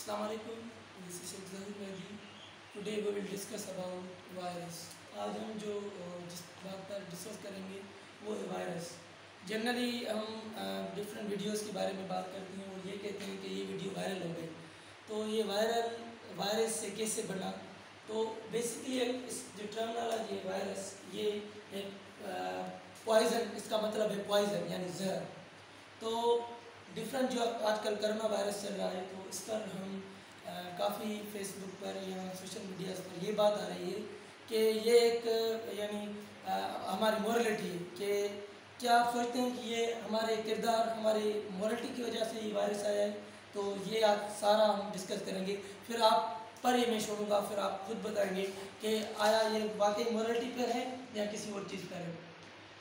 Assalamu alaikum. This is Sheikh Zahid Mehdi. Today we will discuss about virus. आज हम जिस बात पर डिस्कस करेंगे वो है वायरस। जनरली हम डिफरेंट वीडियोस के बारे में बात करते हैं और ये कहते हैं कि ये वीडियो वायरल हो गई। तो ये वायरस से कैसे बना? तो बेसिकली इस जो टर्मिनोलॉजी है वायरस, ये एक पॉइजन, इसका मतलब है पॉइजन यानी जहर। तो डिफरेंट जो आजकल कोरोना वायरस चल रहा है, तो इस पर हम काफ़ी फेसबुक पर या सोशल मीडिया पर ये बात आ रही है कि ये एक यानी हमारी मोरलिटी है कि क्या आप सोचते हैं कि ये हमारे किरदार, हमारी मोरलिटी की वजह से ये वायरस आया है? तो ये आज सारा हम डिस्कस करेंगे। फिर आप पर ये मैं छोड़ूंगा, फिर आप खुद बताएंगे कि आया ये वाकई मोरलिटी पर है या किसी और चीज़ पर है।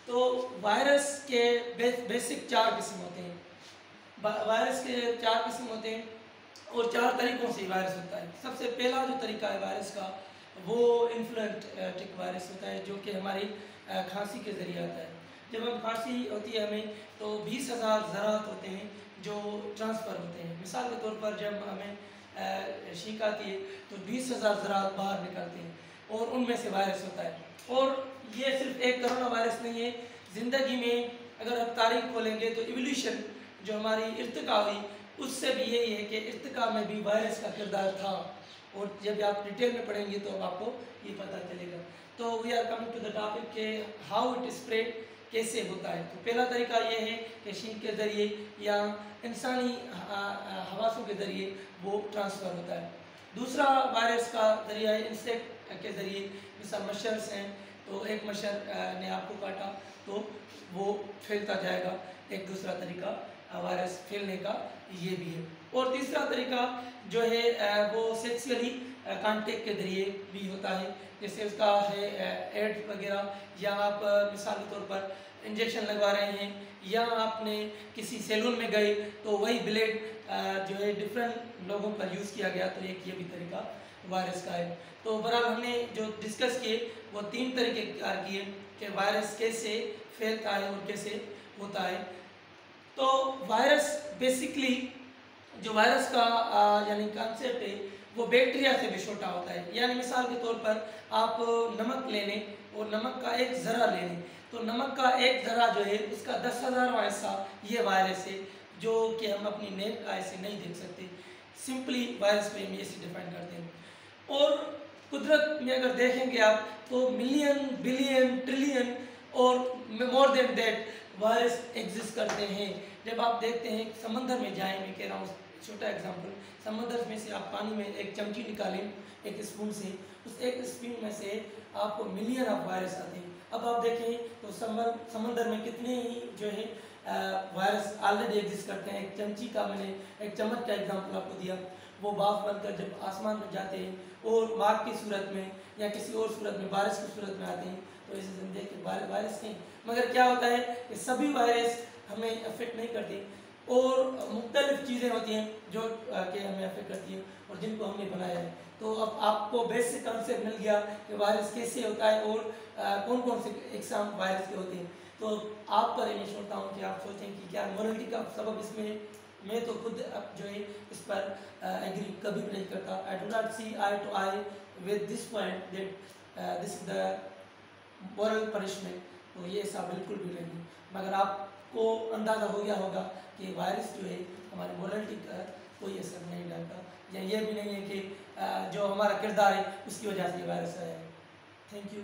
तो वायरस के बेसिक 4 किस्म होते हैं। वायरस के 4 किस्म होते हैं और 4 तरीक़ों से वायरस होता है। सबसे पहला जो तरीका है वायरस का, वो इन्फ्लुएंटिक वायरस होता है, जो कि हमारी खांसी के ज़रिए आता है। जब हम खांसी होती है हमें, तो 20,000 ज़रात होते हैं जो ट्रांसफ़र होते हैं। मिसाल के तौर पर जब हमें छींक आती है तो 20,000 ज़रात बाहर निकलते हैं और उनमें से वायरस होता है। और ये सिर्फ एक कोरोना वायरस नहीं है, ज़िंदगी में अगर आप तारीख खोलेंगे तो इवोल्यूशन जो हमारी इर्तिका हुई, उससे भी यही है कि इर्तिका में भी वायरस का किरदार था। और जब आप डिटेल में पढ़ेंगे तो आपको ये पता चलेगा। तो we are coming to the topic के हाउ इट स्प्रेड, कैसे होता है। तो पहला तरीका ये है कि छींक के ज़रिए या इंसानी हवासों के ज़रिए वो ट्रांसफ़र होता है। दूसरा वायरस का ज़रिया है इंसेक्ट के ज़रिए। मिसाल मच्छर हैं, तो एक मच्छर ने आपको काटा तो वो फैलता जाएगा। एक दूसरा तरीका वायरस फैलने का ये भी है। और तीसरा तरीका जो है वो सेक्सुअली कांटेक्ट के ज़रिए भी होता है। जैसे उसका है एड्स वगैरह, या आप मिसाल के तौर पर इंजेक्शन लगवा रहे हैं, या आपने किसी सैलून में गए तो वही ब्लेड जो है डिफरेंट लोगों पर यूज़ किया गया, तो एक ये भी तरीका वायरस का है। तो बहरहाल हमने जो डिस्कस किए वो 3 तरीके किए कि वायरस कैसे फैलता है और कैसे होता है। तो वायरस बेसिकली जो वायरस का यानी कॉन्सेप्ट है वो बैक्टीरिया से भी छोटा होता है। यानी मिसाल के तौर पर आप नमक ले लें और नमक का एक ज़रा ले लें, तो नमक का एक ज़रा जो है उसका 10,000वां हिस्सा ये वायरस है, जो कि हम अपनी नेक आय से नहीं देख सकते। सिंपली वायरस को हम ऐसे डिफाइन करते हैं। और कुदरत में अगर देखेंगे आप तो मिलियन, बिलियन, ट्रिलियन और more than that virus exist करते हैं। जब आप देखते हैं समंदर में जाएं, मैं कह रहा हूँ छोटा एग्जांपल, समंदर में से आप पानी में एक चमची निकालें एक स्पून से, उस एक स्पून में से आपको मिलियन ऑफ वायरस आते हैं। अब आप देखें तो समंदर में कितने ही जो है वायरस ऑलरेडी एग्जिस्ट करते हैं। एक चमची का मैंने एक चम्मच का एग्जाम्पल आपको दिया, वो भाप बनकर जब आसमान में जाते हैं और माग की सूरत में या किसी और सूरत में, बारिश की सूरत में आते हैं, तो इसे समझे कि वायरस नहीं। मगर क्या होता है कि सभी वायरस हमें अफेक्ट नहीं करती, और मुख्तलिफ चीज़ें होती हैं जो कि हमें अफेक्ट करती हैं और जिनको हमने बनाया है। तो अब आपको बेसिक कॉन्सेप्ट मिल गया कि वायरस कैसे होता है और कौन कौन से एग्जाम वायरस के होते हैं। तो आप पर मैं सोचता हूँ कि आप सोचें कि क्या मोरलिटी का सबब इसमें है। मैं तो खुद अब जो है इस पर एग्री कभी भी नहीं करता। I do not see eye to eye with this point that this is the moral punishment. तो ये ऐसा बिल्कुल भी नहीं। मगर आपको अंदाज़ा हो गया होगा कि वायरस जो है हमारी मोरलिटी का कोई असर नहीं डालता, या ये भी नहीं है कि जो हमारा किरदार है उसकी वजह से ये वायरस आया है। Thank you.